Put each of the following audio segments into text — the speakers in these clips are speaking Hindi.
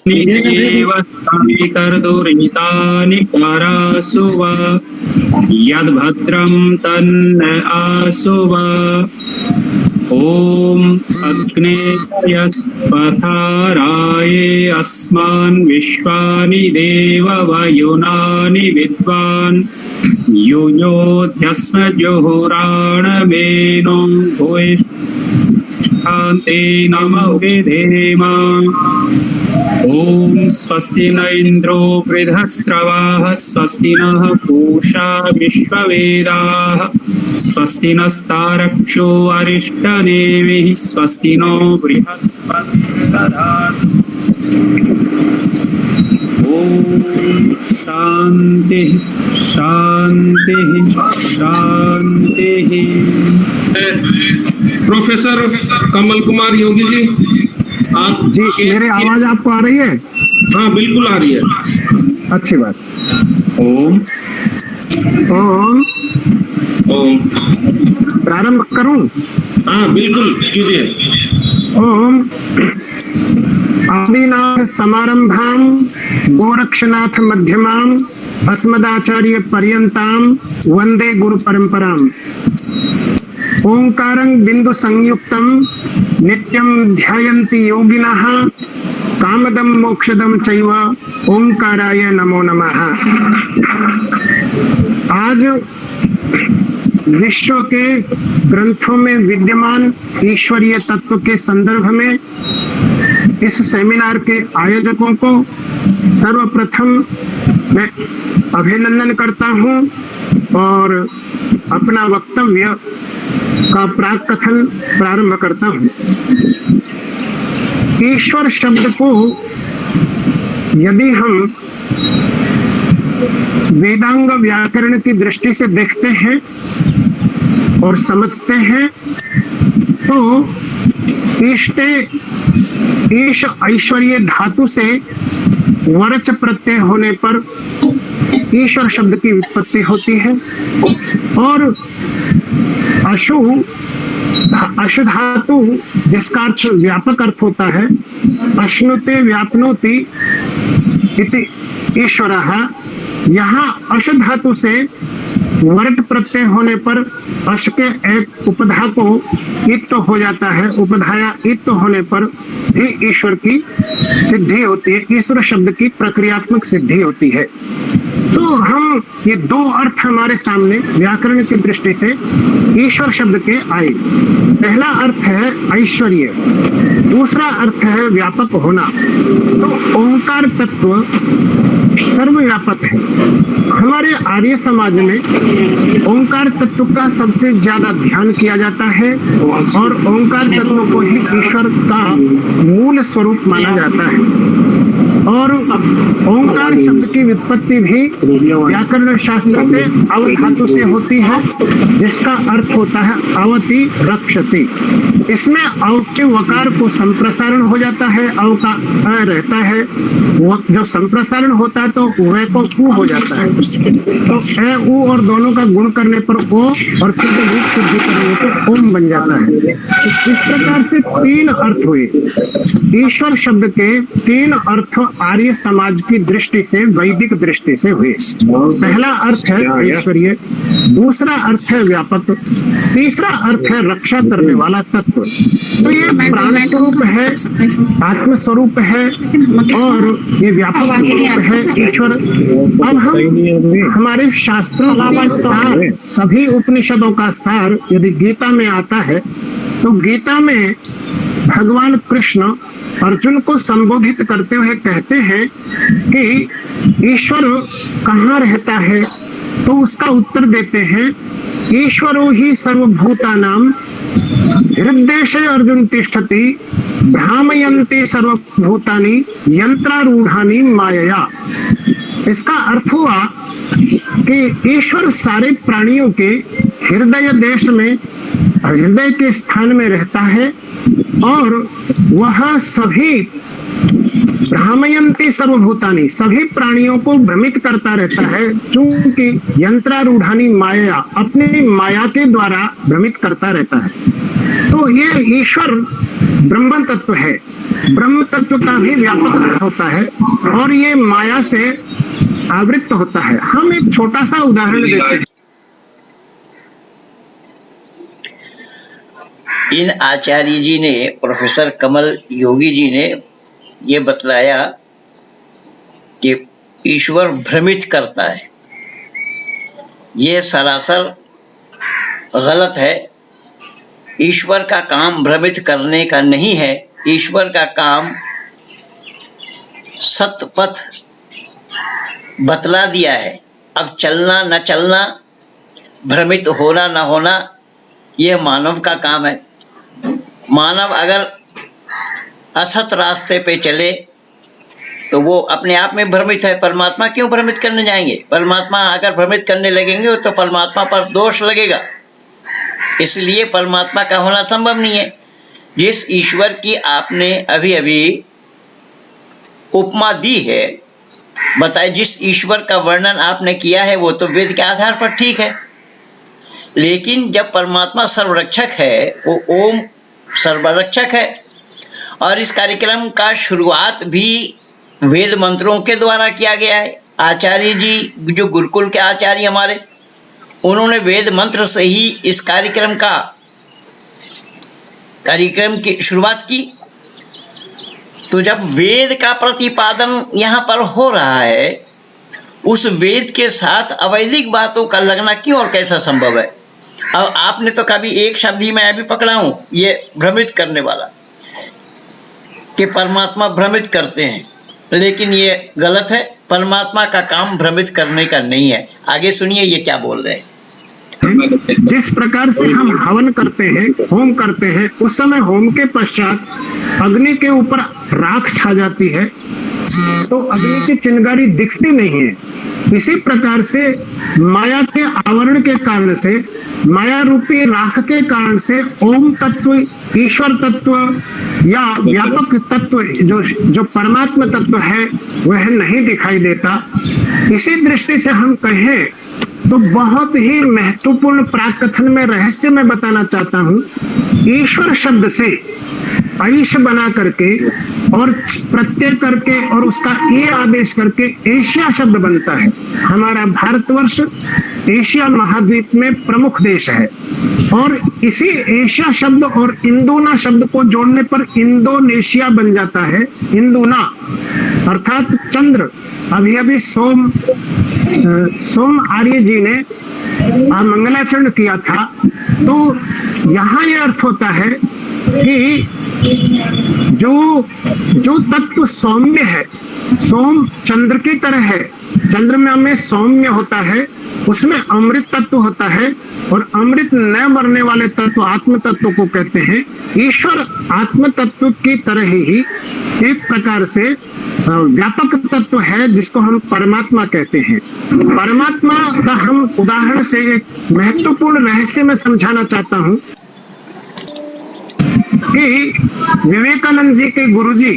निदेव सवितर्दुरितानि करासु वा यद्भद्रं तन्न आसु वा। ॐ अग्नेयस्पथाराय अस्मान् विश्वानि देव वयुनानि विद्वान् युयोध्यस्म जुहुराणमेनो भूयिष्ठान्ते नमो विधेम। ॐ स्वस्ति न इन्द्रो वृद्धश्रवाः स्वस्ति नः पूषा विश्ववेदाः स्वस्ति नस्तारक्षो अरिष्टनेमिः स्वस्ति नो बृहस्पतिर्दधातु। ॐ शांति शांति शांति। प्रोफेसर कमल कुमार योगी जी, आप जी मेरी आवाज आपको आ रही है? हाँ बिल्कुल आ रही है। अच्छी बात। ओम ओम ओम प्रारंभ करूं? हाँ बिल्कुल कीजिए। ओम आदिनाथ समारंभां गोरक्षनाथ मध्यमां अस्मदाचार्य पर्यंतां वंदे गुरु परंपरां। ओंकारं बिंदु संयुक्तं नित्यं ध्यायन्ति योगिनः कामदं मोक्षदं चैव ओंकाराय नमो नमः। आज विश्व के ग्रंथों में विद्यमान ईश्वरीय तत्व के संदर्भ में इस सेमिनार के आयोजकों को सर्वप्रथम मैं अभिनंदन करता हूं और अपना वक्तव्य का प्राक कथन प्रारंभ करता हूं। ईश्वर शब्द को यदि हम वेदांग व्याकरण की दृष्टि से देखते हैं और समझते हैं तो ईश ऐश्वर्य धातु से वरच प्रत्यय होने पर ईश्वर शब्द की उत्पत्ति होती है और अशु धातु जिसका अर्थ व्यापक अर्थ होता है, अश्नुते व्यापनोति इति ईश्वरः। यहाँ अशु धातु से वर्ट प्रत्यय होने पर अश के एक उपधा को इत्त हो जाता है, उपधाया इत्त होने पर भी ईश्वर की सिद्धि होती है, ईश्वर शब्द की प्रक्रियात्मक सिद्धि होती है। तो हम ये दो अर्थ हमारे सामने व्याकरण की दृष्टि से ईश्वर शब्द के आए। पहला अर्थ है ऐश्वर्य, दूसरा अर्थ है व्यापक होना। तो ओंकार तत्व सर्वव्यापक है। हमारे आर्य समाज में ओंकार तत्व का सबसे ज्यादा ध्यान किया जाता है और ओंकार तत्व को ही ईश्वर का मूल स्वरूप माना जाता है। और ओंकार शब्द की व्युत्पत्ति भी व्याकरण शास्त्र से अव धातु से होती है, जिसका अर्थ होता है अवति रक्षति। इसमें अव के वकार को संप्रसारण हो जाता है, अव का अ रहता है। जब संप्रसारण होता है तो वह को उ हो जाता है, तो ए उ और दोनों का गुण करने पर ओ और फिर रूप सिद्धि करने तो ओम बन जाता है। तो इस प्रकार से तीन अर्थ हुए। ईश्वर शब्द के तीन अर्थ आर्य समाज की दृष्टि से, वैदिक दृष्टि से हुए। पहला अर्थ है ऐश्वर्य, दूसरा अर्थ है व्यापक, तीसरा अर्थ है रक्षा करने वाला तत्व। तो ये प्राण स्वरूप है, आत्म स्वरूप है और ये व्यापक स्वरूप है ईश्वर। अब हम हमारे शास्त्रों का सार, सभी उपनिषदों का सार यदि गीता में आता है तो गीता में भगवान कृष्ण अर्जुन को संबोधित करते हुए कहते हैं कि ईश्वर कहाँ रहता है, तो उसका उत्तर देते हैं ईश्वरो ही सर्वभूतानां हृदयेशे अर्जुन तिष्ठति भ्रामयन्ते सर्वभूतानि यंत्रारूढ़ानि मायया। इसका अर्थ हुआ कि ईश्वर सारे प्राणियों के हृदय देश में, हृदय के स्थान में रहता है और वह सभी भ्रामयन्ते सर्वभूतानि, सभी प्राणियों को भ्रमित करता रहता है, क्योंकि यंत्रारूढ़ानि माया, अपने माया के द्वारा भ्रमित करता रहता है। तो ये ईश्वर ब्रह्म तत्व है। ब्रह्म तत्व का भी व्यापक अर्थ होता है और ये माया से आवृत्त होता है। हम एक छोटा सा उदाहरण देते हैं। इन आचार्य जी ने, प्रोफेसर कमल योगी जी ने ये बतलाया कि ईश्वर भ्रमित करता है। ये सरासर गलत है। ईश्वर का काम भ्रमित करने का नहीं है। ईश्वर का काम सतपथ बतला दिया है। अब चलना न चलना, भ्रमित होना न होना, यह मानव का काम है। मानव अगर असत रास्ते पे चले तो वो अपने आप में भ्रमित है। परमात्मा क्यों भ्रमित करने जाएंगे? परमात्मा अगर भ्रमित करने लगेंगे तो परमात्मा पर दोष लगेगा, इसलिए परमात्मा का होना संभव नहीं है। जिस ईश्वर की आपने अभी अभी उपमा दी है, बताए, जिस ईश्वर का वर्णन आपने किया है वो तो वेद के आधार पर ठीक है, लेकिन जब परमात्मा सर्वरक्षक है, वो ओम सर्वरक्षक है, और इस कार्यक्रम का शुरुआत भी वेद मंत्रों के द्वारा किया गया है। आचार्य जी जो गुरुकुल के आचार्य हमारे, उन्होंने वेद मंत्र से ही इस कार्यक्रम की शुरुआत की। तो जब वेद का प्रतिपादन यहाँ पर हो रहा है, उस वेद के साथ अवैदिक बातों का लगना क्यों और कैसा संभव है? अब आपने तो कभी एक शब्द ही मैं अभी पकड़ा हूं, ये भ्रमित करने वाला, कि परमात्मा भ्रमित करते हैं, लेकिन ये गलत है। परमात्मा का काम भ्रमित करने का नहीं है। आगे सुनिए ये क्या बोल रहे हैं। जिस प्रकार से हम हवन करते हैं, होम करते हैं, उस समय होम के पश्चात अग्नि के ऊपर राख छा जाती है तो अग्नि की चिंगारी दिखती नहीं है। इसी प्रकार से माया के आवरण के कारण से, माया रूपी राख के कारण से ओम तत्व, ईश्वर तत्व या व्यापक तत्व जो परमात्मा तत्व है वह नहीं दिखाई देता। इसी दृष्टि से हम कहें तो बहुत ही महत्वपूर्ण प्राकथन में रहस्य में बताना चाहता हूं। ईश्वर शब्द से ऐश बना करके और प्रत्यय करके और उसका ए आदेश करके एशिया शब्द बनता है। हमारा भारतवर्ष एशिया महाद्वीप में प्रमुख देश है और इसी एशिया शब्द और इंदोना शब्द को जोड़ने पर इंडोनेशिया बन जाता है। इंदोना अर्थात चंद्र। अभी सोम आर्य जी ने मंगलाचरण किया था, तो यहाँ यह अर्थ होता है कि जो तत्व सौम्य है, सोम चंद्र की तरह है, चंद्रमा में सौम्य होता है, उसमें अमृत तत्व होता है और अमृत न मरने वाले तत्व आत्म तत्व को कहते हैं। ईश्वर आत्म तत्व की तरह ही एक प्रकार से व्यापक तत्व है जिसको हम परमात्मा कहते हैं। परमात्मा का हम उदाहरण से एक महत्वपूर्ण रहस्य में समझाना चाहता हूं कि विवेकानंद जी के गुरुजी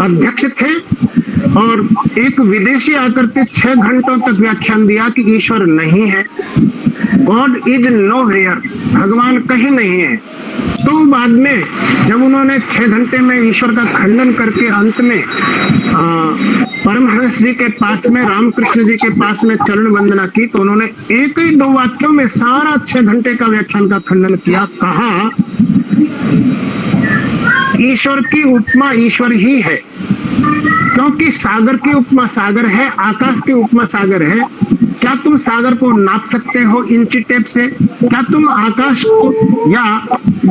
अध्यक्ष थे और एक विदेशी आकर के 6 घंटों तक व्याख्यान दिया कि ईश्वर नहीं है, गॉड इज नोवेयर, भगवान कहीं नहीं है। तो बाद में जब उन्होंने 6 घंटे में ईश्वर का खंडन करके अंत में परमहंस जी के पास में, रामकृष्ण जी के पास में चरण वंदना की, तो उन्होंने एक ही 2 वाक्यों में सारा 6 घंटे का व्याख्यान का खंडन किया। कहा ईश्वर की उपमा ईश्वर ही है, क्योंकि सागर की उपमा सागर है, आकाश की उपमा सागर है। क्या तुम सागर को नाप सकते हो इंची टेप से? क्या तुम आकाश को या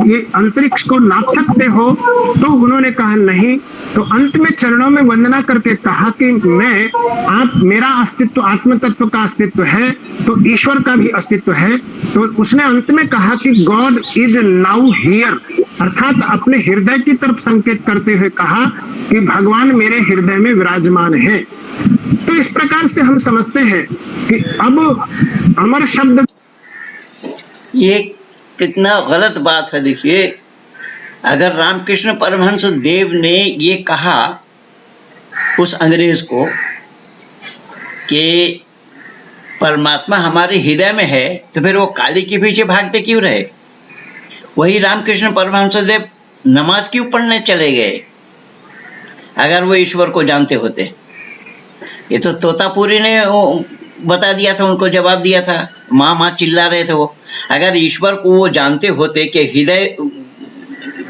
ये अंतरिक्ष को नाप सकते हो? तो उन्होंने कहा नहीं। तो अंत में चरणों में वंदना करके कहा कि मेरा अस्तित्व आत्म तत्व का अस्तित्व है, तो ईश्वर का भी अस्तित्व है। तो उसने अंत में कहा कि गॉड इज नाउ हियर, अर्थात अपने हृदय की तरफ संकेत करते हुए कहा कि भगवान मेरे हृदय में विराजमान है। तो इस प्रकार से हम समझते हैं कि अब अमर शब्द, ये कितना गलत बात है। देखिए, अगर रामकृष्ण परमहंस देव ने ये कहा उस अंग्रेज को कि परमात्मा हमारे हृदय में है, तो फिर वो काली के पीछे भागते क्यों रहे? वही रामकृष्ण परमहंस देव नमाज क्यों पढ़ने चले गए? अगर वो ईश्वर को जानते होते। ये तो तोतापुरी ने बता दिया था, उनको जवाब दिया था, माँ माँ चिल्ला रहे थे वो। अगर ईश्वर को वो जानते होते कि हृदय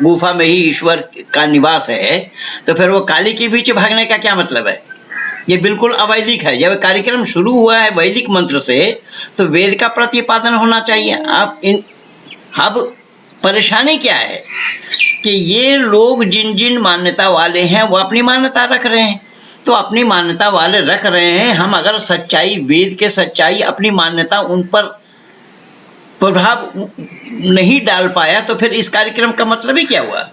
गुफा में ही ईश्वर का निवास है, तो फिर वो काली के पीछे भागने का क्या मतलब है? ये बिल्कुल अवैदिक है। जब कार्यक्रम शुरू हुआ है वैदिक मंत्र से, तो वेद का प्रतिपादन होना चाहिए। अब परेशानी क्या है कि ये लोग जिन जिन मान्यता वाले हैं वो अपनी मान्यता रख रहे हैं, तो अपनी मान्यता वाले रख रहे हैं। हम अगर सच्चाई, वेद के सच्चाई, अपनी मान्यता उन पर प्रभाव नहीं डाल पाया, तो फिर इस कार्यक्रम का मतलब ही क्या हुआ?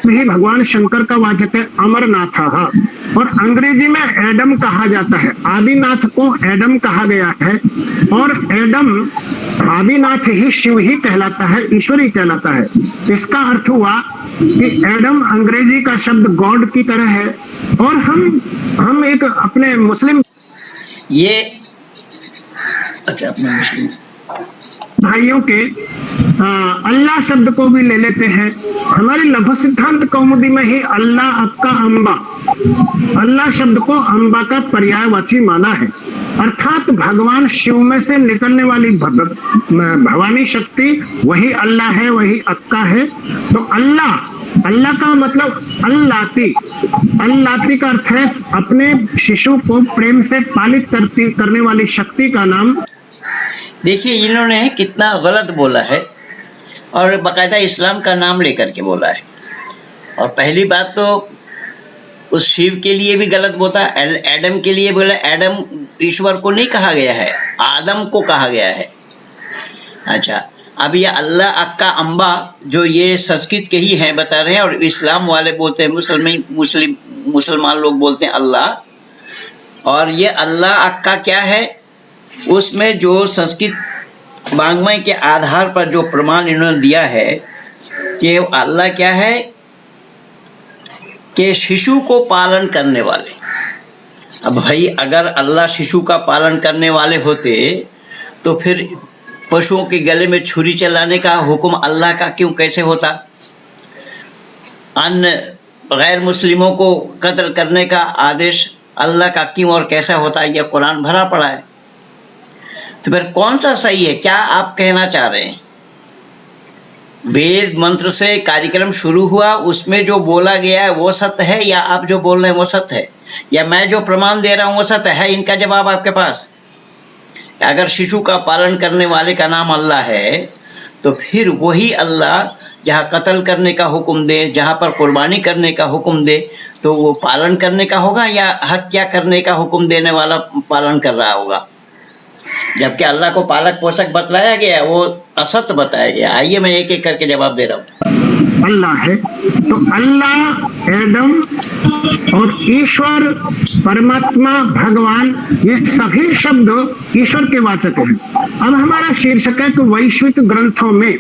ही भगवान शंकर का वाचक है अमरनाथ, और अंग्रेजी में एडम कहा जाता है। आदिनाथ को एडम कहा गया है, और एडम आदिनाथ ही शिव ही कहलाता है, ईश्वर ही कहलाता है। इसका अर्थ हुआ कि एडम अंग्रेजी का शब्द गॉड की तरह है। और हम एक अपने मुस्लिम अपने मुस्लिम भाइयों के अल्लाह शब्द को भी ले लेते हैं। हमारे लघु सिद्धांत कौमुदी में ही अल्लाह अक्का अम्बा, अल्लाह शब्द को अम्बा का पर्यायवाची माना है, अर्थात भगवान शिव में से निकलने वाली भवानी शक्ति वही अल्लाह है, वही अक्का है। तो अल्लाह का मतलब अल्लाती, अल्लाती का अर्थ है अपने शिशु को प्रेम से पालित करने वाली शक्ति का नाम। देखिए इन्होंने कितना गलत बोला है, और बाकायदा इस्लाम का नाम लेकर के बोला है। और पहली बात तो उस शिव के लिए भी गलत बोला, एडम के लिए बोला। एडम ईश्वर को नहीं कहा गया है, आदम को कहा गया है। अच्छा, अब ये अल्लाह अक्का अम्बा जो ये संस्कृत के ही हैं बता रहे हैं, और इस्लाम वाले बोलते हैं, मुसलमान लोग बोलते हैं अल्लाह। और ये अल्लाह अक्का क्या है, उसमें जो संस्कृत वाङ्मय के आधार पर जो प्रमाण इन्होंने दिया है कि अल्लाह क्या है कि शिशु को पालन करने वाले। अब भाई अगर अल्लाह शिशु का पालन करने वाले होते, तो फिर पशुओं के गले में छुरी चलाने का हुक्म अल्लाह का क्यों कैसे होता? अन्य गैर मुस्लिमों को कत्ल करने का आदेश अल्लाह का क्यों और कैसा होता है? यह कुरान भरा पड़ा है। तो फिर कौन सा सही है? क्या आप कहना चाह रहे हैं? वेद मंत्र से कार्यक्रम शुरू हुआ, उसमें जो बोला गया है वो सत्य है, या आप जो बोल रहे हैं वो सत्य है, या मैं जो प्रमाण दे रहा हूँ वो सत्य है? इनका जवाब आपके पास। अगर शिशु का पालन करने वाले का नाम अल्लाह है, तो फिर वही अल्लाह जहाँ कत्ल करने का हुक्म दे, जहाँ पर कुर्बानी करने का हुक्म दे, तो वो पालन करने का होगा या हत्या करने का हुक्म देने वाला पालन कर रहा होगा? जबकि अल्लाह को पालक पोषक बतलाया गया, वो असत्य बताया गया। आइए मैं एक एक करके जवाब दे रहा हूँ। अल्लाह है तो अल्लाह, एडम और ईश्वर, परमात्मा, भगवान, ये सभी शब्द ईश्वर के वाचक हैं। अब हमारा शीर्षक है कि वैश्विक ग्रंथों में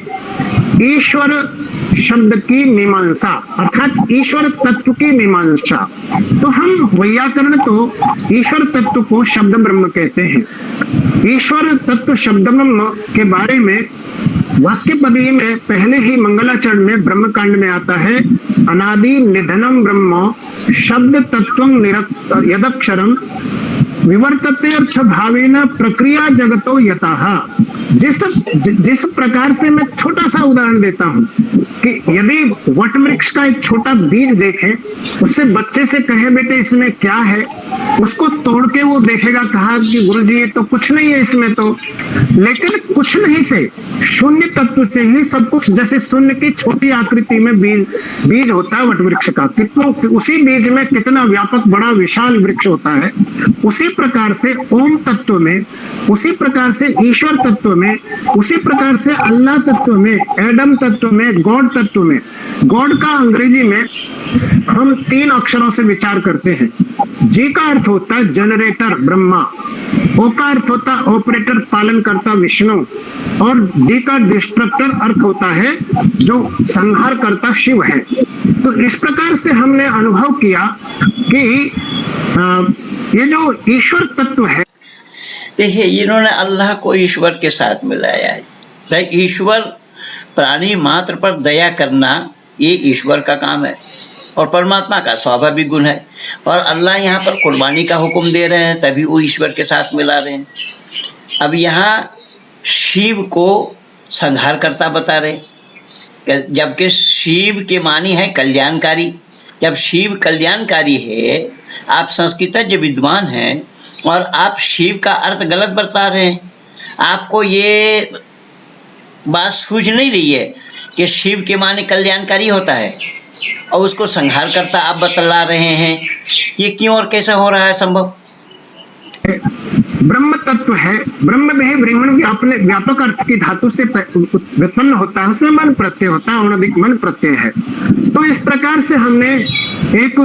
ईश्वर शब्द की मीमांसा, अर्थात ईश्वर तत्व की मीमांसा। तो हम वैयाकरण तो ईश्वर तत्व को शब्द ब्रह्म कहते हैं। ईश्वर तत्व शब्द ब्रह्म के बारे में वाक्य पदी में पहले ही मंगलाचरण में ब्रह्म कांड में आता है, अनादि निधनम ब्रह्म शब्द तत्वं यदक्षरम विवर्तते अर्थ भावेन प्रक्रिया जगतो यतः। जिस प्रकार से मैं छोटा सा उदाहरण देता हूँ कि यदि वट वृक्ष का एक छोटा बीज देखें, उससे बच्चे से कहे बेटे इसमें क्या है, उसको तोड़ के वो देखेगा, कहा कि गुरुजी ये तो कुछ नहीं है इसमें तो, लेकिन कुछ नहीं से, शून्य तत्व से ही सब कुछ, जैसे शून्य की छोटी आकृति में बीज होता है वट वृक्ष का, कितना उसी बीज में कितना व्यापक बड़ा विशाल वृक्ष होता है। उसी प्रकार से ओम तत्व में, उसी प्रकार से ईश्वर तत्व में, उसी प्रकार से अल्लाह तत्व में, एडम तत्व में, गॉड तत्व में। गॉड का अंग्रेजी में हम 3 अक्षरों से विचार करते हैं। जी का अर्थ होता है जनरेटर ब्रह्मा, ओ का अर्थ होता है ऑपरेटर पालन करता विष्णु, और डी का डिस्ट्रक्टर अर्थ होता है जो संहार करता शिव है। तो इस प्रकार से हमने अनुभव किया कि ये जो ईश्वर तत्व है, देखिए इन्होंने अल्लाह को ईश्वर के साथ मिलाया है। ईश्वर प्राणी मात्र पर दया करना ये ईश्वर का काम है। और परमात्मा का स्वाभाविक गुण है। और अल्लाह यहाँ पर कुर्बानी का हुक्म दे रहे हैं, तभी वो ईश्वर के साथ मिला रहे हैं। अब यहाँ शिव को संहार करता बता रहे, जबकि शिव के मानी है कल्याणकारी। जब शिव कल्याणकारी है, आप संस्कृतज्ञ विद्वान हैं और आप शिव का अर्थ गलत बता रहे हैं। आपको ये बात सूझ नहीं रही है कि शिव के माने कल्याणकारी होता है और उसको संहार करता आप बतला रहे हैं। ये क्यों और कैसे हो रहा है संभव? ब्रह्म तत्व है, ब्रह्म में ब्रह्मण अपने व्यापक अर्थ की धातु से व्युत्पन्न होता है, उसमें मन प्रत्यय होता है, औणधिक मन प्रत्यय है। तो इस प्रकार से हमने एक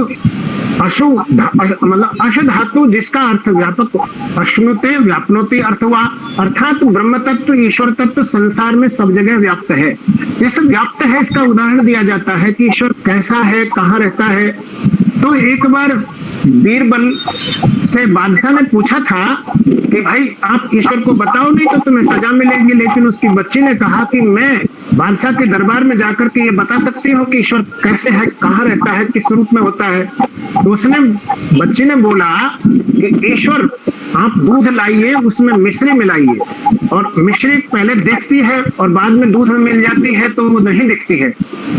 मतलब अश धातु जिसका अर्थ व्यापक अश्नुते व्यापनोति अर्थ हुआ, अर्थात ब्रह्म तत्व ईश्वर तत्व संसार में सब जगह व्याप्त है। इस व्याप्त है इसका उदाहरण दिया जाता है कि ईश्वर कैसा है, कहाँ रहता है। तो एक बार बीरबल से बादशाह ने पूछा था कि भाई आप ईश्वर को बताओ, नहीं तो तुम्हें सजा मिलेगी। लेकिन उसकी बच्ची ने कहा कि मैं बादशाह के दरबार में जाकर के ये बता सकती हूँ कि ईश्वर कैसे है, कहाँ रहता है, किस रूप में होता है। तो उसने बच्ची ने बोला कि ईश्वर आप दूध लाइए, उसमें मिश्री मिलाइए, और मिश्री पहले देखती है और बाद में दूध में मिल जाती है तो वो नहीं दिखती है।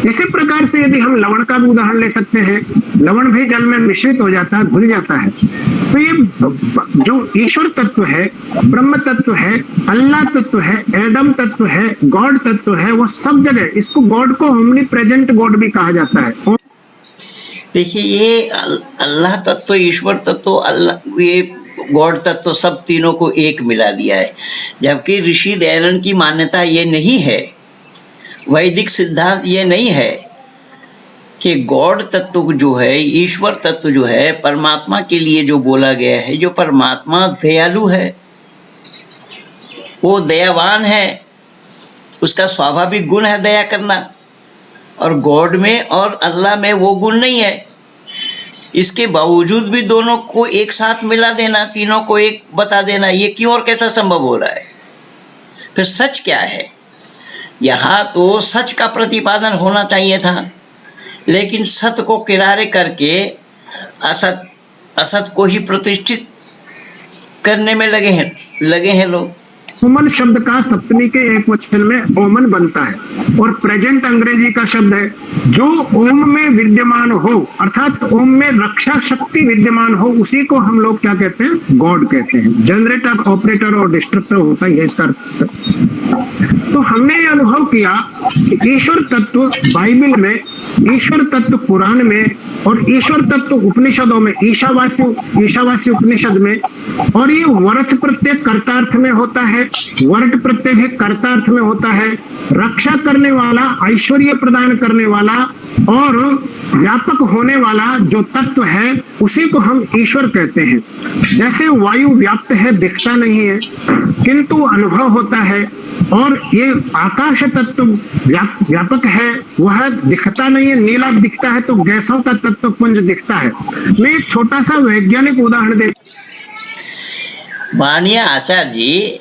इसी प्रकार से यदि हम लवण का भी उदाहरण ले सकते हैं, लवण भी जल में मिश्रित हो जाता है, घुल जाता है। तो ये जो ईश्वर तत्व है, ब्रह्म तत्व है, अल्लाह तत्व है, एडम तत्व है, गॉड तत्व है, वो सब जगह, इसको गॉड को ओमनी प्रेजेंट गॉड भी कहा जाता है। देखिए, ये अल्लाह तत्व, ईश्वर तत्व, अल्लाह, ये गॉड तत्व, सब तीनों को एक मिला दिया है। जबकि ऋषि दयानंद की मान्यता ये नहीं है, वैदिक सिद्धांत ये नहीं है कि गॉड तत्व जो है, ईश्वर तत्व जो है, परमात्मा के लिए जो बोला गया है, जो परमात्मा दयालु है, वो दयावान है, उसका स्वाभाविक गुण है दया करना, और गॉड में और अल्लाह में वो गुण नहीं है। इसके बावजूद भी दोनों को एक साथ मिला देना, तीनों को एक बता देना, ये क्यों और कैसा संभव हो रहा है? फिर सच क्या है? यहाँ तो सच का प्रतिपादन होना चाहिए था, लेकिन सत्य को किनारे करके असत को ही प्रतिष्ठित करने में लगे हैं लोग। ओमन शब्द का सप्तमी के एक वचन में ओमन बनता है, और प्रेजेंट अंग्रेजी का शब्द है। जो ओम में विद्यमान हो, अर्थात ओम में रक्षा शक्ति विद्यमान हो, उसी को हम लोग क्या कहते हैं? गॉड कहते हैं। जनरेटर, ऑपरेटर और डिस्ट्रक्टर होता है इसका अर्थ। तो हमने ये अनुभव किया कि ईश्वर तत्व बाइबल में, ईश्वर तत्व पुराण में, और ईश्वर तत्व उपनिषदों में, ईशावासी उपनिषद में, और ये वर्त प्रत्यय कर्तार्थ में होता है, वर्त प्रत्यय भी कर्तार्थ में होता है। रक्षा करने वाला, ऐश्वर्य प्रदान करने वाला और व्यापक होने वाला जो तत्व है, उसी को हम ईश्वर कहते हैं। जैसे वायु व्याप्त है, दिखता नहीं है, किंतु अनुभव होता है, और ये आकाश तत्व व्यापक है, वह दिखता नहीं है, नीला दिखता है, तो गैसों का तत्व पुंज दिखता है। मैं एक छोटा सा वैज्ञानिक उदाहरण दे। माननीय आचार्य जी,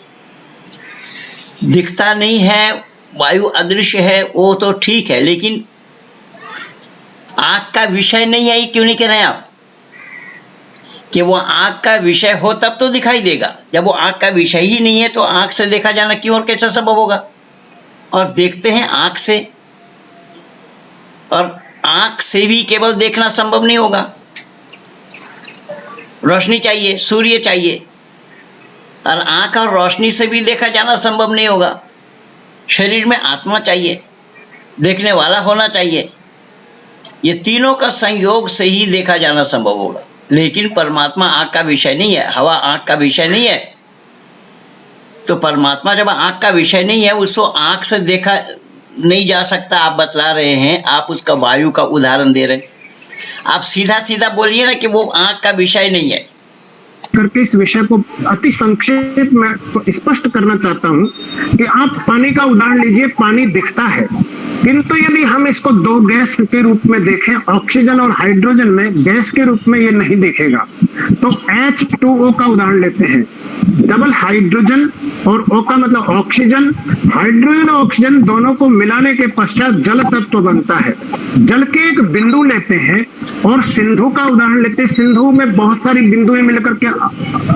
दिखता नहीं है, वायु अदृश्य है, वो तो ठीक है, लेकिन आँख का विषय नहीं है, क्यों नहीं कह रहे हैं आप कि वो आँख का विषय हो तब तो दिखाई देगा? जब वो आँख का विषय ही नहीं है तो आँख से देखा जाना क्यों और कैसा संभव होगा? और देखते हैं आँख से, और आँख से भी केवल देखना संभव नहीं होगा। रोशनी चाहिए, सूर्य चाहिए, और आँख और रोशनी से भी देखा जाना संभव नहीं होगा। शरीर में आत्मा चाहिए, देखने वाला होना चाहिए, ये तीनों का संयोग से ही देखा जाना संभव होगा। लेकिन परमात्मा आँख का विषय नहीं है, हवा आँख का विषय नहीं है। तो परमात्मा जब आँख का विषय नहीं है, उसको आँख से देखा नहीं जा सकता, आप बतला रहे हैं। आप उसका वायु का उदाहरण दे रहे हैं। आप सीधा सीधा बोलिए ना कि वो आँख का विषय नहीं है। करके इस विषय को अति संक्षेप में स्पष्ट करना चाहता हूं कि आप पानी का उदाहरण लीजिए। पानी दिखता है, किंतु यदि हम इसको दो गैस के रूप में देखें, ऑक्सीजन और हाइड्रोजन में, गैस के रूप में ये नहीं दिखेगा। तो H2O का उदाहरण लेते हैं। डबल हाइड्रोजन और ओ का मतलब ऑक्सीजन, हाइड्रोजन और ऑक्सीजन दोनों को मिलाने के पश्चात जल तत्व बनता है। जल के एक बिंदु लेते हैं और सिंधु का उदाहरण लेते हैं। सिंधु में बहुत सारी बिंदुएं मिलकर के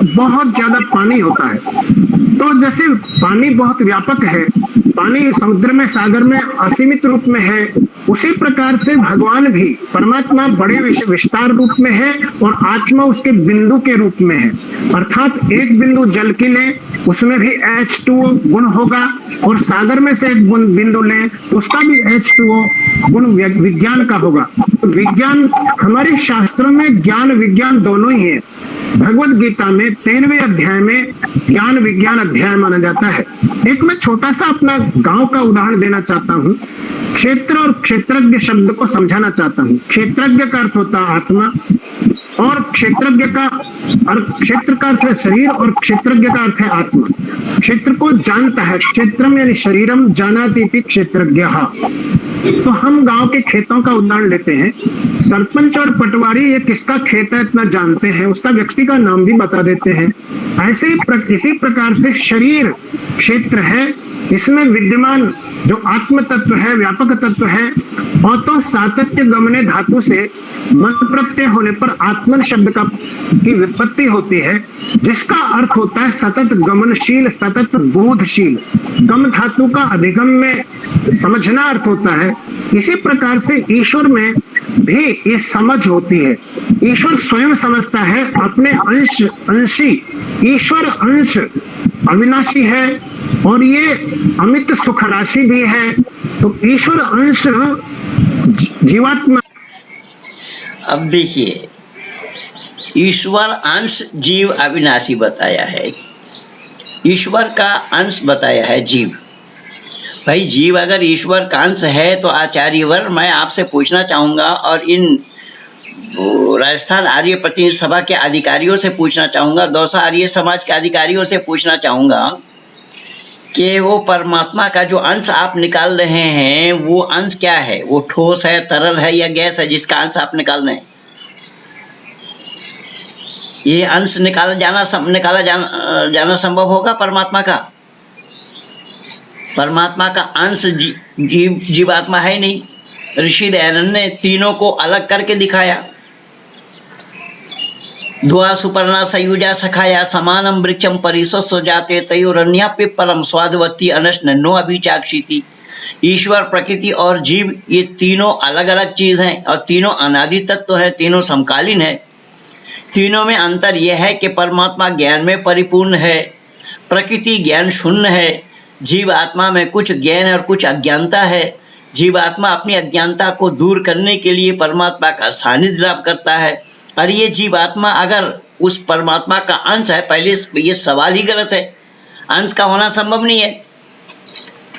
बहुत ज्यादा पानी होता है। तो जैसे पानी बहुत व्यापक है, पानी समुद्र में सागर में असीमित रूप में है, उसी प्रकार से भगवान भी परमात्मा बड़े विस्तार रूप में है और आत्मा उसके बिंदु के रूप में है। अर्थात एक बिंदु जल की ले, उसमें भी H2O गुण होगा, और सागर में से एक बिंदु ले, उसका भी H2O गुण विज्ञान का होगा। तो विज्ञान हमारे शास्त्रों में ज्ञान विज्ञान दोनों ही है। भगवत गीता में 13वें अध्याय में ज्ञान विज्ञान अध्याय माना जाता है। एक मैं छोटा सा अपना गांव का उदाहरण देना चाहता हूँ। क्षेत्र और क्षेत्रज्ञ शब्द को समझाना चाहता हूँ। क्षेत्रज्ञ का अर्थ होता है आत्मा, और क्षेत्रज्ञ का क्षेत्र का अर्थ है शरीर, और क्षेत्रज्ञ का अर्थ है आत्मा। क्षेत्र को जानता है, क्षेत्रम यानी शरीरम जानाति इति क्षेत्रज्ञः। तो हम गांव के खेतों का उदाहरण लेते हैं। सरपंच और पटवारी ये किसका खेत है इतना जानते हैं, उसका व्यक्ति का नाम भी बता देते हैं। ऐसे ही इसी प्रकार से शरीर क्षेत्र है, इसमें विद्यमान जो आत्म तत्व है, व्यापक तत्व है, और तो सातत्य गमने धातु से मन प्रत्यय होने पर आत्मन शब्द की व्युत्पत्ति होती है, जिसका अर्थ होता है सतत गमनशील, सतत बोधशील। गम धातु का अधिगम में समझना अर्थ होता है। इसी प्रकार से ईश्वर में भी ये समझ होती है। ईश्वर स्वयं समझता है, अपने अंशी ईश्वर अंश अविनाशी है और ये अमित सुख राशि भी है। तो ईश्वर अंश जीवात्मा। अब देखिए, ईश्वर अंश जीव अविनाशी बताया है, ईश्वर का अंश बताया है जीव। भाई जीव अगर ईश्वर का अंश है तो आचार्यवर मैं आपसे पूछना चाहूँगा, और इन राजस्थान आर्य प्रतिनिधि सभा के अधिकारियों से पूछना चाहूँगा, दौसा आर्य समाज के अधिकारियों से पूछना चाहूँगा कि वो परमात्मा का जो अंश आप निकाल रहे हैं, वो अंश क्या है? वो ठोस है, तरल है या गैस है जिसका अंश आप निकाल रहे हैं? ये अंश निकाला जाना संभव होगा परमात्मा का? परमात्मा का अंश जीवात्मा है नहीं। ऋषि दयानंद ने तीनों को अलग करके दिखाया। ध्वा सुपर्णा सयुजा सखाया समानम वृक्षम परिसस्व जाते तयोरन्या पिप्पलम स्वादवती अनशनो अभिचाक्षिति। ईश्वर, प्रकृति और जीव ये तीनों अलग अलग चीज हैं और तीनों अनादि तत्व है, तीनों समकालीन है। तीनों में अंतर यह है कि परमात्मा ज्ञान में परिपूर्ण है, प्रकृति ज्ञान शून्य है, जीव आत्मा में कुछ ज्ञान और कुछ अज्ञानता है। जीवात्मा अपनी अज्ञानता को दूर करने के लिए परमात्मा का सानिध्य लाभ करता है, और ये जीवात्मा अगर उस परमात्मा का अंश है, पहले ये सवाल ही गलत है, अंश का होना संभव नहीं है,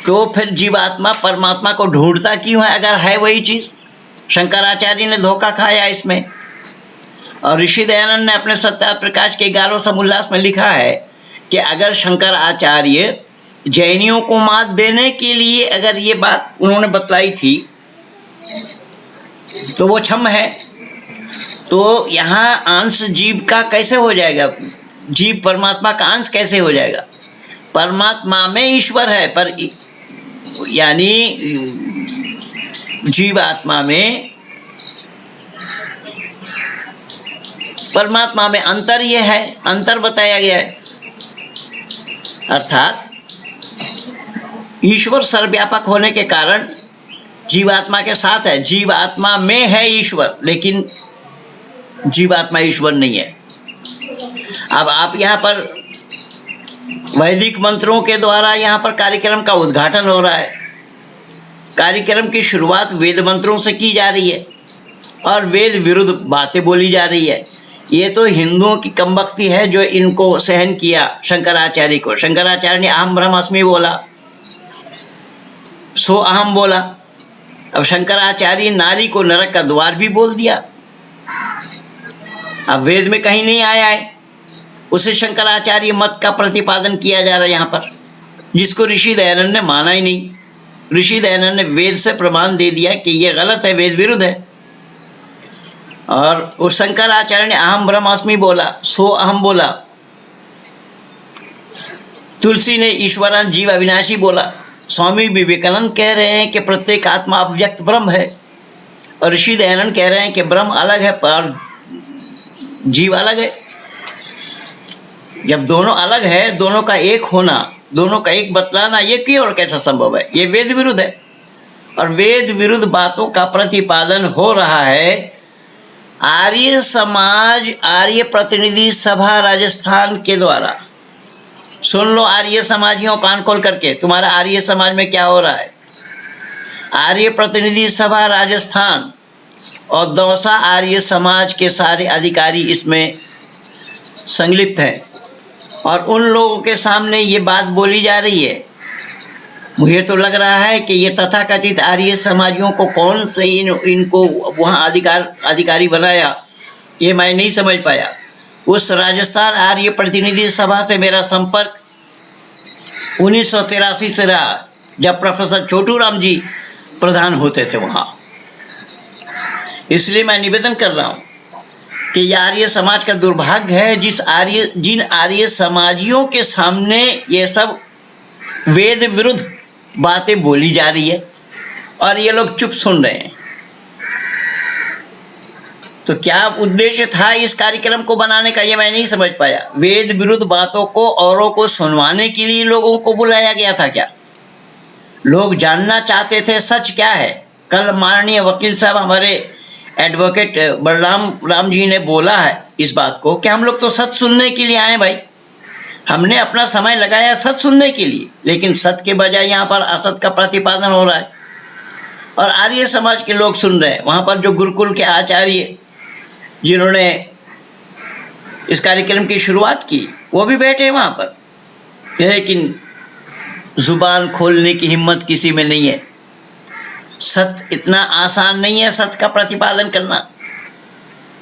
तो फिर जीवात्मा परमात्मा को ढूंढता क्यों है अगर है वही चीज? शंकराचार्य ने धोखा खाया इसमें, और ऋषि दयानंद ने अपने सत्यार्थ प्रकाश के 11वें समुल्लास में लिखा है कि अगर शंकराचार्य जैनियों को मात देने के लिए अगर ये बात उन्होंने बतलाई थी तो वो क्षम है। तो यहाँ अंश जीव का कैसे हो जाएगा? जीव परमात्मा का अंश कैसे हो जाएगा? परमात्मा में ईश्वर है, पर यानी जीवात्मा में परमात्मा में अंतर ये है, अंतर बताया गया है। अर्थात ईश्वर सर्वव्यापक होने के कारण जीवात्मा के साथ है, जीवात्मा में है ईश्वर, लेकिन जीवात्मा ईश्वर नहीं है। अब आप यहाँ पर वैदिक मंत्रों के द्वारा यहाँ पर कार्यक्रम का उद्घाटन हो रहा है। कार्यक्रम की शुरुआत वेद मंत्रों से की जा रही है और वेद विरुद्ध बातें बोली जा रही है। ये तो हिंदुओं की कमबख्ती है जो इनको सहन किया शंकराचार्य को। शंकराचार्य ने अहम ब्रह्मास्मि बोला, सो अहम बोला। अब शंकराचार्य नारी को नरक का द्वार भी बोल दिया। अब वेद में कहीं नहीं आया है, उसे शंकराचार्य मत का प्रतिपादन किया जा रहा है यहाँ पर, जिसको ऋषि दयानंद ने माना ही नहीं। ऋषि दयानंद ने वेद से प्रमाण दे दिया कि ये गलत है, वेद विरुद्ध है। और उस शंकराचार्य ने अहम ब्रह्मास्मि बोला, सो अहम बोला। तुलसी ने ईश्वरान जीव अविनाशी बोला। स्वामी विवेकानंद कह रहे हैं कि प्रत्येक आत्मा अव्यक्त ब्रह्म है, और ऋषि दयानंद कह रहे हैं कि ब्रह्म अलग है और जीव अलग है। जब दोनों अलग है, दोनों का एक होना, दोनों का एक बतलाना, ये क्यों और कैसा संभव है? ये वेद विरुद्ध है, और वेद विरुद्ध बातों का प्रतिपादन हो रहा है। आर्य समाज, आर्य प्रतिनिधि सभा राजस्थान के द्वारा, सुन लो आर्य समाजियों, कान खोल करके, तुम्हारा आर्य समाज में क्या हो रहा है। आर्य प्रतिनिधि सभा राजस्थान और दौसा आर्य समाज के सारे अधिकारी इसमें संलिप्त हैं, और उन लोगों के सामने ये बात बोली जा रही है। मुझे तो लग रहा है कि ये तथाकथित आर्य समाजियों को कौन से इनको वहाँ अधिकारी बनाया, ये मैं नहीं समझ पाया। उस राजस्थान आर्य प्रतिनिधि सभा से मेरा संपर्क 1983 से रहा, जब प्रोफेसर छोटू राम जी प्रधान होते थे वहाँ। इसलिए मैं निवेदन कर रहा हूँ कि यह आर्य समाज का दुर्भाग्य है, जिन आर्य समाजियों के सामने ये सब वेद विरुद्ध बातें बोली जा रही है और ये लोग चुप सुन रहे हैं। तो क्या उद्देश्य था इस कार्यक्रम को बनाने का, ये मैं नहीं समझ पाया। वेद विरुद्ध बातों को औरों को सुनवाने के लिए लोगों को बुलाया गया था क्या? लोग जानना चाहते थे सच क्या है। कल माननीय वकील साहब, हमारे एडवोकेट बलराम राम जी ने बोला है इस बात को कि हम लोग तो सच सुनने के लिए आए भाई, हमने अपना समय लगाया सच सुनने के लिए, लेकिन सत्य के बजाय यहाँ पर असत का प्रतिपादन हो रहा है और आर्य समाज के लोग सुन रहे हैं। वहाँ पर जो गुरुकुल के आचार्य जिन्होंने इस कार्यक्रम की शुरुआत की, वो भी बैठे हैं वहाँ पर, लेकिन जुबान खोलने की हिम्मत किसी में नहीं है। सत्य इतना आसान नहीं है सत्य का प्रतिपादन करना।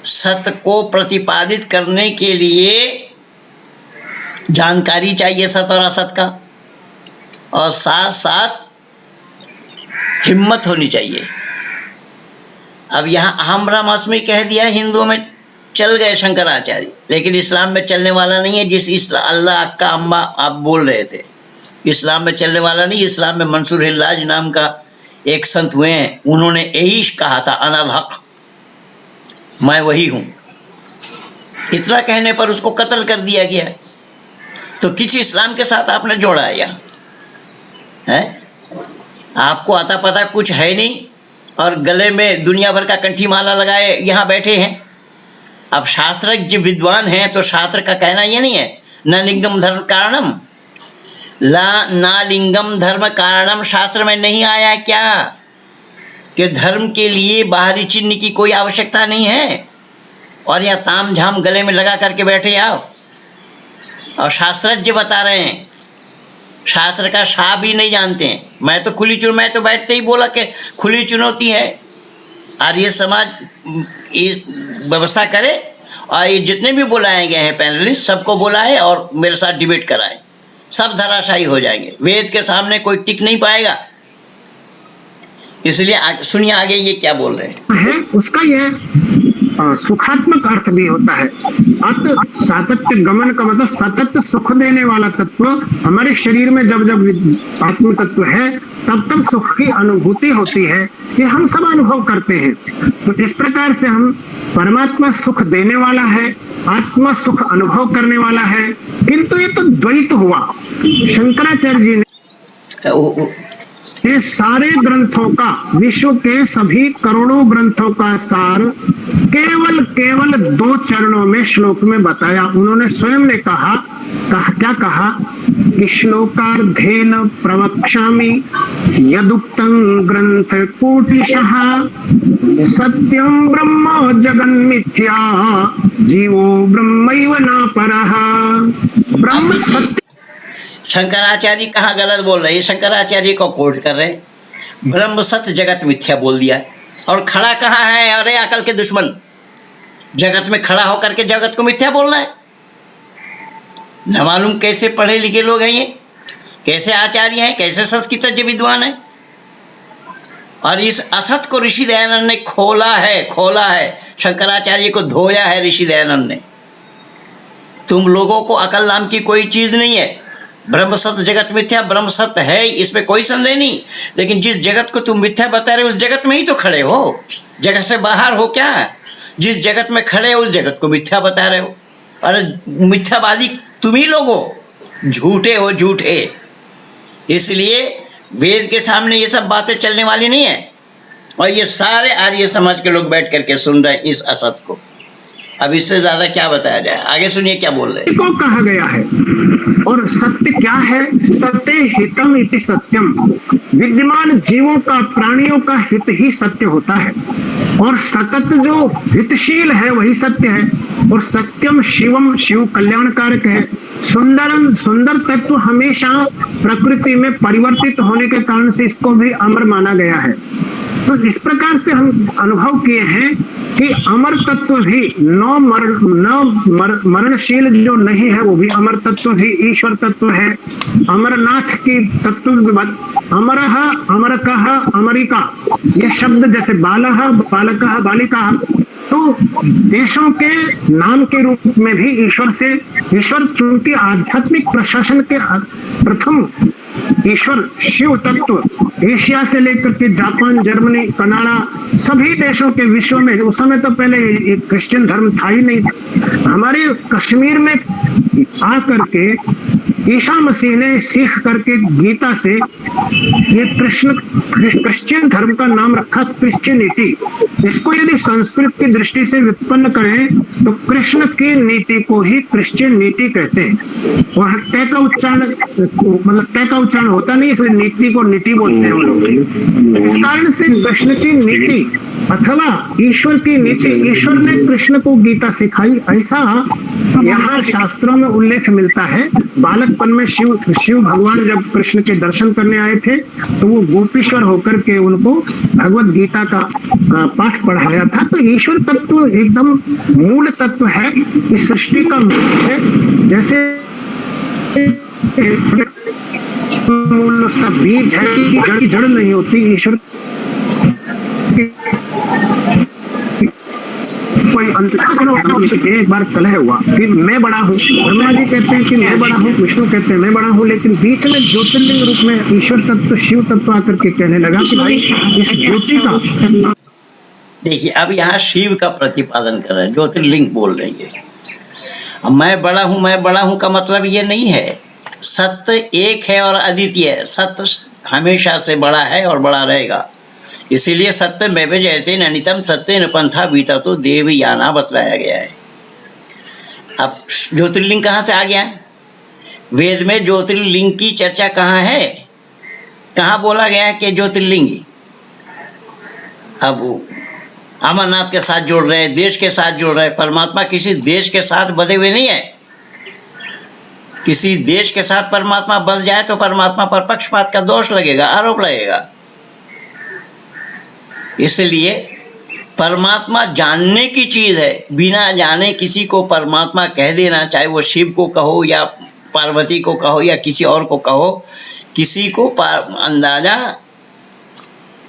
सत्य को प्रतिपादित करने के लिए जानकारी चाहिए सत्य और असत का, और साथ साथ हिम्मत होनी चाहिए। अब यहाँ अहम ब्रह्मास्मि कह दिया, हिंदुओं में चल गए शंकराचार्य, लेकिन इस्लाम में चलने वाला नहीं है। जिस अल्लाह अक्का अम्बा आप बोल रहे थे, इस्लाम में चलने वाला नहीं। इस्लाम में मंसूर हिल्लाज नाम का एक संत हुए हैं, उन्होंने यही कहा था, अनल हक, मैं वही हूँ। इतना कहने पर उसको कत्ल कर दिया गया। तो किस इस्लाम के साथ आपने जोड़ा है यहाँ है? आपको आता पता कुछ है नहीं, और गले में दुनिया भर का कंठी माला लगाए यहाँ बैठे हैं। अब शास्त्रज्ञ विद्वान हैं तो शास्त्र का कहना ये नहीं है न लिंगम धर्म कारणम, ना लिंगम धर्म कारणम शास्त्र में नहीं आया क्या कि धर्म के लिए बाहरी चिन्ह की कोई आवश्यकता नहीं है, और यह ताम झाम गले में लगा करके बैठे आओ। और शास्त्रज्ञ बता रहे हैं, शास्त्र का शाह भी नहीं जानते हैं। मैं तो मैं तो बैठते ही बोला कि खुली चुनौती है, आर्य समाज व्यवस्था करे, और ये जितने भी बुलाए गए हैं पैनलिस्ट, सबको बुलाए और मेरे साथ डिबेट कराए, सब धराशायी हो जाएंगे। वेद के सामने कोई टिक नहीं पाएगा। इसलिए सुनिए आगे ये क्या बोल रहे हैं। उसका यह सुखात्मक अर्थ भी होता है। अत सातत्य गमन का मतलब सतत सुख देने वाला तत्व हमारे शरीर में जब जब आत्म तत्व है तब तब सुख की अनुभूति होती है, ये हम सब अनुभव करते हैं। तो इस प्रकार से हम परमात्मा सुख देने वाला है, आत्मा सुख अनुभव करने वाला है, किंतु ये तो द्वैत हुआ। शंकराचार्य जी ने ये सारे ग्रंथों का, विश्व के सभी करोड़ों ग्रंथों का सार केवल 2 चरणों में श्लोक में बताया। उन्होंने स्वयं ने कहा क्या कहा कि श्लोकार्धेन प्रवक्ष्यामि यदुक्तं ग्रंथ कोटिशः सत्यं ब्रह्म जगन्मिथ्या जीवो ब्रह्मैव न परः। ब्रह्म सत्य। शंकराचार्य कहाँ गलत बोल रहे हैं? शंकराचार्य को कोट कर रहे हैं, ब्रह्म सत्य जगत मिथ्या बोल दिया है। और खड़ा कहाँ है? अरे अकल के दुश्मन, जगत में खड़ा होकर के जगत को मिथ्या बोलना है? न मालूम कैसे पढ़े लिखे लोग हैं ये, कैसे आचार्य हैं, कैसे संस्कृतज्ञ विद्वान हैं। और इस असत को ऋषि दयानंद ने खोला है, शंकराचार्य को धोया है ऋषि दयानंद ने। तुम लोगों को अकल नाम की कोई चीज नहीं है। ब्रह्म सत्य जगत मिथ्या, ब्रह्म सत्य है इसमें कोई संदेह नहीं, लेकिन जिस जगत को तुम मिथ्या बता रहे हो उस जगत में ही तो खड़े हो, जगत से बाहर हो क्या? जिस जगत में खड़े हो उस जगत को मिथ्या बता रहे हो। अरे मिथ्यावादी तुम ही लोग हो, झूठे हो, झूठे। इसलिए वेद के सामने ये सब बातें चलने वाली नहीं है। और ये सारे आर्य समाज के लोग बैठ करके सुन रहे हैं इस असत को। अब इससे ज्यादा क्या बताया जाए, आगे सुनिए क्या बोल रहे हैं। को कहा गया है। और सत्य क्या है? सत्य हितम इति सत्यम। विद्यमान जीवों का, प्राणियों का हित ही सत्य होता है, और सतत जो हितशील है वही सत्य है। और सत्यम शिवम, शिव कल्याणकारक है। सुंदरम, सुंदर तत्व हमेशा प्रकृति में परिवर्तित होने के कारण से इसको भी अमर माना गया है। तो इस प्रकार से हम अनुभव किए हैं कि अमर तत्व भी मरणशील जो नहीं है वो भी अमर तत्व भी ईश्वर तत्व है। अमरनाथ की तत्व, अमरः, अमरकः, अमरिका, ये शब्द जैसे बालः, बालकः, बालिका, तो देशों के नाम के रूप में भी ईश्वर से, ईश्वर चूंकि आध्यात्मिक प्रशासन के प्रथम ईश्वर शिव तत्व एशिया से लेकर के जापान, जर्मनी, कनाडा, सभी देशों के विश्व में, उस समय तो पहले एक क्रिश्चियन धर्म था ही नहीं। हमारे कश्मीर में आकर के ईसा मसीह ने सीख करके गीता से ये क्रिश्चियन धर्म का नाम रखा क्रिश्चियनिटी। इसको यदि संस्कृत की दृष्टि से व्युत्पन्न करें तो कृष्ण की नीति को ही क्रिश्चियन नीति कहते हैं। और तय का उच्चारण, मतलब तय का उच्चारण होता नहीं, इसलिए नीति को नीति बोलते हैं वो लोग। इस कारण से कृष्ण की नीति अथवा ईश्वर की नीति, ईश्वर ने कृष्ण को गीता सिखाई, ऐसा यहाँ शास्त्रों में उल्लेख मिलता है। बालकपन में शिव भगवान जब कृष्ण के दर्शन करने आए थे तो वो गोपीश्वर होकर के उनको भगवत गीता का पाठ पढ़ाया था। तो ईश्वर तत्व एकदम मूल तत्व है, इस सृष्टि का मूल है। जैसे मूल उसका बीज है, जड़ नहीं होती। ईश्वर कोई एक बार कलह हुआ, फिर मैं बड़ा हूँ, ब्रह्मा जी कहते हैं कि मैं बड़ा हूँ, विष्णु कहते हैं मैं बड़ा हूँ, लेकिन बीच में ज्योतिर्लिंग रूप में ईश्वर तत्व, शिव तत्व आकर के कहने लगा कि भाई इस ज्योति का। देखिए अब यहाँ शिव का प्रतिपादन कर रहे हैं, ज्योतिर्लिंग बोल रही है। अब मैं बड़ा हूँ का मतलब ये नहीं है। सत्य एक है और अद्वितीय है, सत्य हमेशा से बड़ा है और बड़ा रहेगा। इसीलिए सत्य में जयते अनितम सत्य न पंथा बीता तो देवयाना बतलाया गया है। अब ज्योतिर्लिंग कहाँ से आ गया? वेद में ज्योतिर्लिंग की चर्चा कहाँ है? कहाँ बोला गया है कि ज्योतिर्लिंग? अब अमरनाथ के साथ जोड़ रहे हैं, देश के साथ जोड़ रहे हैं। परमात्मा किसी देश के साथ बंधे हुए नहीं है। किसी देश के साथ परमात्मा बंध जाए तो परमात्मा पर पक्षपात का दोष लगेगा, आरोप लगेगा। इसलिए परमात्मा जानने की चीज है, बिना जाने किसी को परमात्मा कह देना, चाहे वो शिव को कहो या पार्वती को कहो या किसी और को कहो, किसी को अंदाजा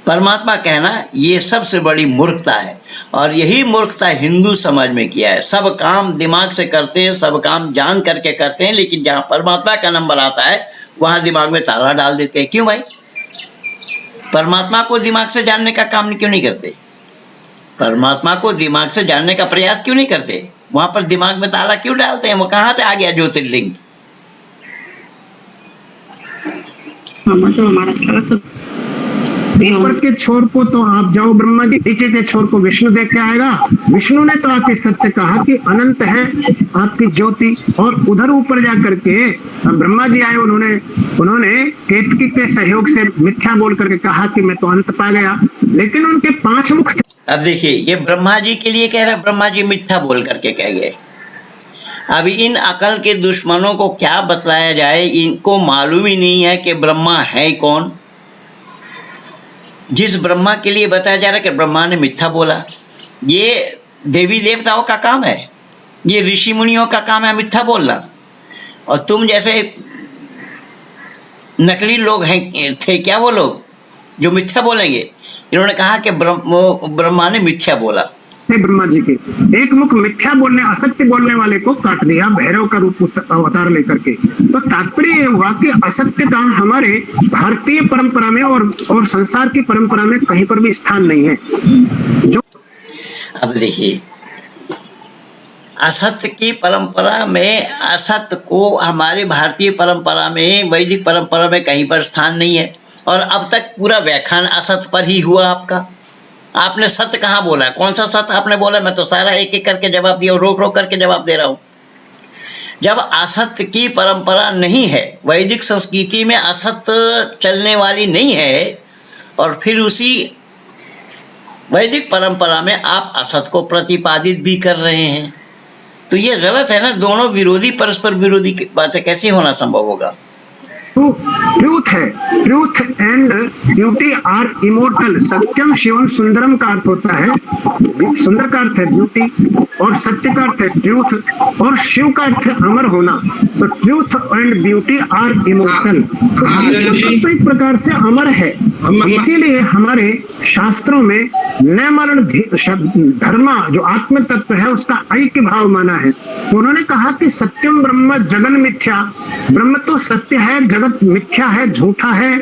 परमात्मा कहना, ये सबसे बड़ी मूर्खता है। और यही मूर्खता हिंदू समाज में किया है। सब काम दिमाग से करते हैं, सब काम जान करके करते हैं, लेकिन जहाँ परमात्मा का नंबर आता है वहाँ दिमाग में ताला डाल देते हैं। क्यों भाई? परमात्मा को दिमाग से जानने का काम क्यों नहीं करते? परमात्मा को दिमाग से जानने का प्रयास क्यों नहीं करते? वहां पर दिमाग में ताला क्यों डालते हैं? वो कहाँ से आ गया ज्योतिर्लिंग? ऊपर के छोर को तो आप जाओ ब्रह्मा जी, नीचे के छोर को विष्णु देख के आएगा। विष्णु ने तो आके सत्य कहा कि अनंत है आपकी ज्योति। और उधर ऊपर जा करके ब्रह्मा जी आए, उन्होंने केतकी के सहयोग से मिथ्या बोल करके कहा कि मैं तो अंत पा गया, लेकिन उनके 5 मुख। अब देखिए ये ब्रह्मा जी के लिए कह रहा है, ब्रह्मा जी मिथ्या बोल करके कह गए। अब इन अकल के दुश्मनों को क्या बतलाया जाए? इनको मालूम ही नहीं है कि ब्रह्मा है कौन। जिस ब्रह्मा के लिए बताया जा रहा है कि ब्रह्मा ने मिथ्या बोला, ये देवी देवताओं का काम है, ये ऋषि मुनियों का काम है मिथ्या बोलना। और तुम जैसे नकली लोग हैं थे क्या वो लोग जो मिथ्या बोलेंगे? इन्होंने कहा कि ब्रह्मा ने मिथ्या बोला। थे ब्रह्मा जी के। एक मुख मिथ्या बोलने, असत्य बोलने वाले को काट दिया भैरव का रूप अवतार लेकर के। तो तात्पर्य ये हुआ कि असत्य का हमारे भारतीय परंपरा में और संसार की परंपरा में कहीं पर भी स्थान नहीं है। जो अब देखिए, असत्य की परंपरा में, असत्य को हमारी भारतीय परंपरा में, वैदिक परंपरा में कहीं पर स्थान नहीं है। और अब तक पूरा व्याख्यान असत्य पर ही हुआ आपका। आपने सत्य कहाँ बोला? कौन सा सत्य आपने बोला? मैं तो सारा एक एक करके जवाब दिया, रोक रोक करके जवाब दे रहा हूँ। जब असत्य की परंपरा नहीं है, वैदिक संस्कृति में असत्य चलने वाली नहीं है, और फिर उसी वैदिक परंपरा में आप असत्य को प्रतिपादित भी कर रहे हैं, तो ये गलत है ना। दोनों विरोधी, परस्पर विरोधी बातें कैसे होना संभव होगा? ट्रूथ है, truth and beauty are immortal. सत्यम शिवम सुंदरम का अर्थ होता है, सुंदर का अर्थ है ब्यूटी, और सत्य का अर्थ है ट्रूथ, और शिव का अर्थ है अमर होना। तो truth and beauty are immortal. तो एक प्रकार से अमर है, इसीलिए हमारे शास्त्रों में न मरण धर्म, जो आत्म तत्व है, उसका ऐक्य भाव माना है। तो उन्होंने कहा कि सत्यम ब्रह्म जगन मिथ्या। ब्रह्म तो सत्य है, जगत मिथ्या है, झूठा है।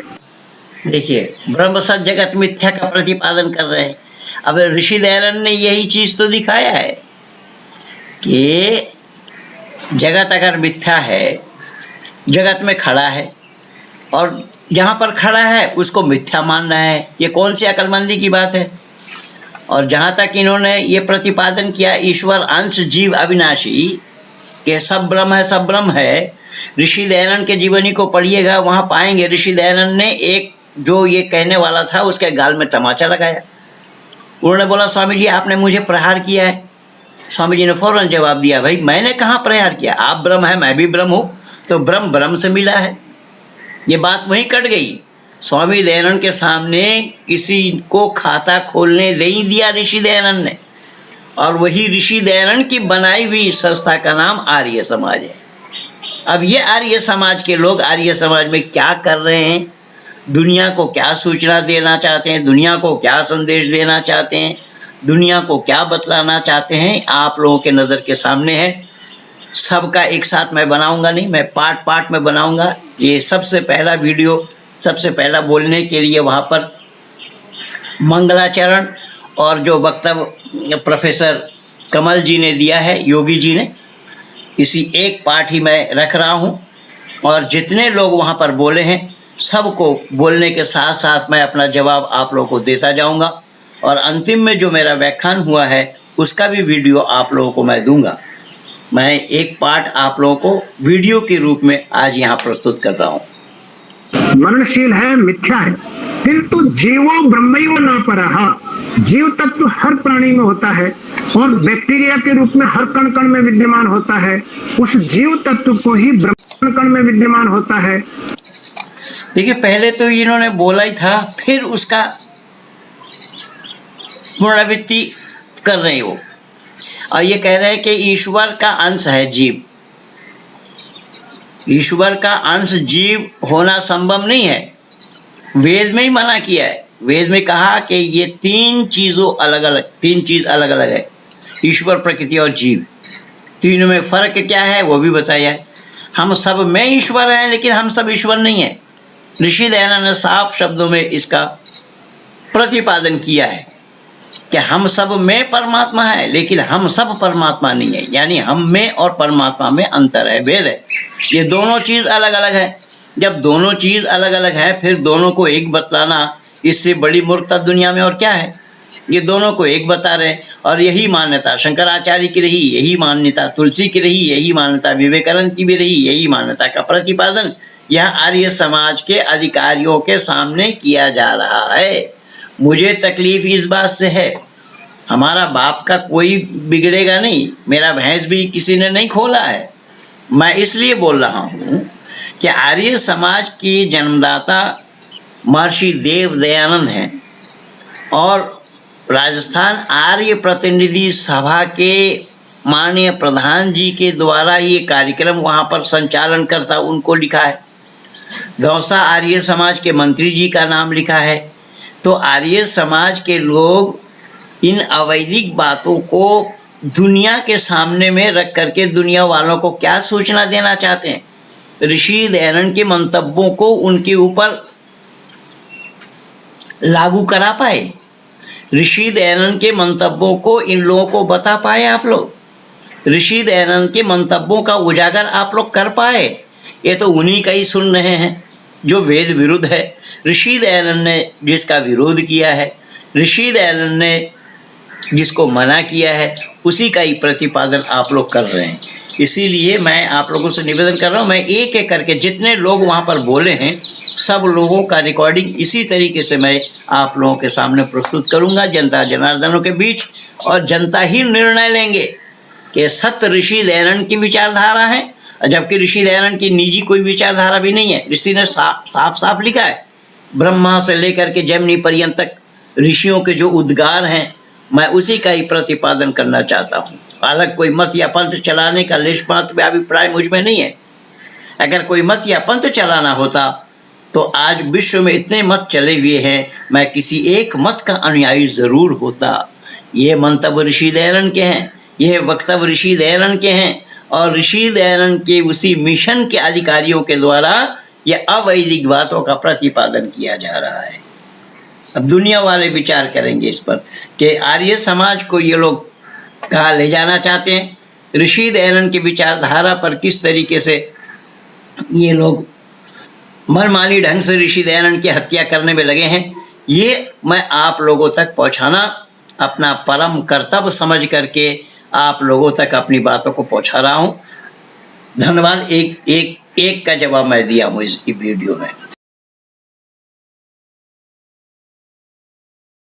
देखिए, ब्रह्म सत्य जगत मिथ्या का प्रतिपादन कर रहे हैं। अब ऋषि दयानंद ने यही चीज तो दिखाया है कि जगत अगर मिथ्या है, जगत में खड़ा है, और जहां पर खड़ा है उसको मिथ्या मान रहा है। ये कौन सी अकलमंदी की बात है? और जहां तक इन्होंने ये प्रतिपादन किया ईश्वर अंश जीव अविनाशी, के सब ब्रह्म है, सब ब्रह्म है। ऋषि दयानंद के जीवनी को पढ़िएगा, वहां पाएंगे ऋषि दयानंद ने एक जो ये कहने वाला था उसके गाल में तमाचा लगाया। उन्होंने बोला, स्वामी जी आपने मुझे प्रहार किया है। स्वामी जी ने फौरन जवाब दिया, भाई मैंने कहाँ प्रहार किया? आप ब्रह्म है, मैं भी ब्रह्म हूँ, तो ब्रह्म ब्रह्म से मिला है। ये बात वहीं कट गई। स्वामी दयानंद के सामने किसी को खाता खोलने नहीं दिया ऋषि दयानंद ने, और वही ऋषि दयानंद की बनाई हुई संस्था का नाम आर्य समाज है। अब ये आर्य समाज के लोग आर्य समाज में क्या कर रहे हैं, दुनिया को क्या सूचना देना चाहते हैं, दुनिया को क्या संदेश देना चाहते हैं, दुनिया को क्या बतलाना चाहते हैं, आप लोगों के नज़र के सामने है। सबका एक साथ मैं बनाऊंगा नहीं, मैं पार्ट पार्ट में बनाऊंगा। ये सबसे पहला वीडियो, सबसे पहला बोलने के लिए वहाँ पर मंगलाचरण और जो वक्तव्य प्रोफेसर कमल जी ने दिया है, योगी जी ने, इसी एक पार्ट ही मैं रख रहा हूँ। और जितने लोग वहाँ पर बोले हैं सबको बोलने के साथ साथ मैं अपना जवाब आप लोगों को देता जाऊँगा, और अंतिम में जो मेरा व्याख्यान हुआ है उसका भी वीडियो आप लोगों को मैं दूंगा। मैं एक पार्ट आप लोगों को वीडियो के रूप में आज यहाँ प्रस्तुत कर रहा हूँ। मरणशील है, मिथ्या है, किंतु जीवो ब्रह्मैव न परः। जीव तत्व हर प्राणी में होता है और बैक्टीरिया के रूप में हर कण कण में विद्यमान होता है। उस जीव तत्व को ही ब्रह्म कण में विद्यमान होता है। देखिए, पहले तो इन्होंने बोला ही था, फिर उसका पुनरावृत्ति कर रहे हो, और ये कह रहे हैं कि ईश्वर का अंश है जीव। ईश्वर का अंश जीव होना संभव नहीं है। वेद में ही मना किया है। वेद में कहा कि ये तीन चीज अलग अलग है, ईश्वर, प्रकृति और जीव। तीनों में फर्क क्या है वो भी बताया है। हम सब में ईश्वर हैं, लेकिन हम सब ईश्वर नहीं है। ऋषि दयानंद ने साफ शब्दों में इसका प्रतिपादन किया है कि हम सब में परमात्मा है, लेकिन हम सब परमात्मा नहीं है। यानी हम में और परमात्मा में अंतर है, भेद है। ये दोनों चीज अलग अलग है। जब दोनों चीज अलग अलग है, फिर दोनों को एक बतलाना, इससे बड़ी मूर्खता दुनिया में और क्या है। ये दोनों को एक बता रहे, और यही मान्यता शंकराचार्य की रही, यही मान्यता तुलसी की रही, यही मान्यता विवेकानंद की भी रही, यही मान्यता का प्रतिपादन यह आर्य समाज के अधिकारियों के सामने किया जा रहा है। मुझे तकलीफ इस बात से है, हमारा बाप का कोई बिगड़ेगा नहीं, मेरा भैंस भी किसी ने नहीं खोला है। मैं इसलिए बोल रहा हूँ कि आर्य समाज की जन्मदाता महर्षि देव दयानंद हैं, और राजस्थान आर्य प्रतिनिधि सभा के माननीय प्रधान जी के द्वारा ये कार्यक्रम वहाँ पर संचालन करता उनको लिखा है। दौसा आर्य समाज के मंत्री जी का नाम लिखा है। तो आर्य समाज के लोग इन अवैदिक बातों को दुनिया के सामने में रख करके दुनिया वालों को क्या सूचना देना चाहते हैं? ऋषि दयानंद के मंतव्यों को उनके ऊपर लागू करा पाए? ऋषि दयानंद के मंतव्यों को इन लोगों को बता पाए आप लोग? ऋषि दयानंद के मंतव्यों का उजागर आप लोग कर पाए? ये तो उन्हीं का ही सुन रहे हैं जो वेद विरुद्ध है। ऋषि दयानंद ने जिसका विरोध किया है, ऋषि दयानंद ने जिसको मना किया है, उसी का ही प्रतिपादन आप लोग कर रहे हैं। इसीलिए मैं आप लोगों से निवेदन कर रहा हूँ, मैं एक एक करके जितने लोग वहाँ पर बोले हैं सब लोगों का रिकॉर्डिंग इसी तरीके से मैं आप लोगों के सामने प्रस्तुत करूँगा जनता जनार्दनों के बीच, और जनता ही निर्णय लेंगे कि सत्य ऋषि दयानंद की विचारधारा है, जबकि ऋषि दयानंद की निजी कोई विचारधारा भी नहीं है। ऋषि ने साफ साफ लिखा है, ब्रह्मा से लेकर के जमनी पर्यंत तक ऋषियों के जो उद्गार हैं मैं उसी का ही प्रतिपादन करना चाहता हूँ। अलग कोई मत या पंथ चलाने का लेश मात्र भी अभिप्राय मुझ में नहीं है। अगर कोई मत या पंथ चलाना होता तो आज विश्व में इतने मत चले हुए हैं, मैं किसी एक मत का अनुयायी जरूर होता। ये मंतव्य ऋषि दयानंद के हैं, ये वक्तव्य ऋषि दयानंद के हैं, और ऋषि दयानंद के उसी मिशन के अधिकारियों के द्वारा ये अवैदिक बातों का प्रतिपादन किया जा रहा है। अब दुनिया वाले विचार करेंगे इस पर कि आर्य समाज को ये लोग कहाँ ले जाना चाहते हैं, ऋषि दयानंद की विचारधारा पर किस तरीके से ये लोग मनमानी ढंग से ऋषि दयानंद की हत्या करने में लगे हैं। ये मैं आप लोगों तक पहुंचाना अपना परम कर्तव्य समझ करके आप लोगों तक अपनी बातों को पहुंचा रहा हूं। धन्यवाद। एक का जवाब मैं दिया हूं इस वीडियो में।